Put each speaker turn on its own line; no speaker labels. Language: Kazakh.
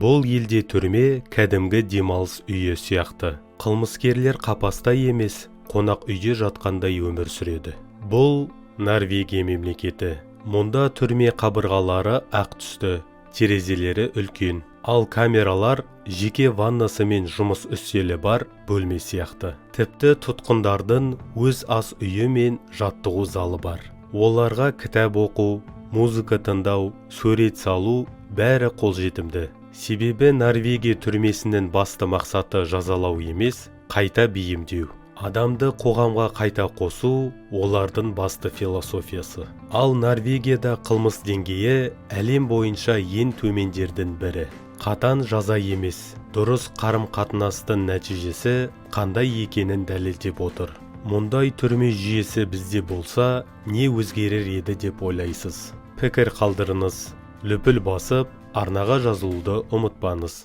Бұл елде түрме кәдімгі демалыс үйі сияқты. Қылмыскерлер қапаста емес, қонақ үйде жатқандай өмір сүреді. Бұл Норвегия мемлекеті. Мұнда түрме қабырғалары ақ түсті, терезелері үлкен, ал камералар жеке ваннасы мен жұмыс үстелі бар бөлме сияқты. Тіпті тұтқындардың өз ас үйі мен жаттығу залы бар. Оларға кітап оқу, музыка тыңдау, сурет салу бәрі қолжетімді. Себебі Норвегия түрмесінің басты мақсаты жазалау емес, қайта бейімдеу. Адамды қоғамға қайта қосу олардың басты философиясы. Ал Норвегияда қылмыс деңгейі әлем бойынша ең төмендердің бірі. Қатаң жаза емес, дұрыс қарым-қатынастың нәтижесі қандай екенін дәлелдеп отыр. Мұндай түрме жүйесі бізде болса, не өзгерер еді деп ойлайсыз? Пікір қалдырыңыз. Лүпіл басып, арнаға жазылуды ұмытпаңыз.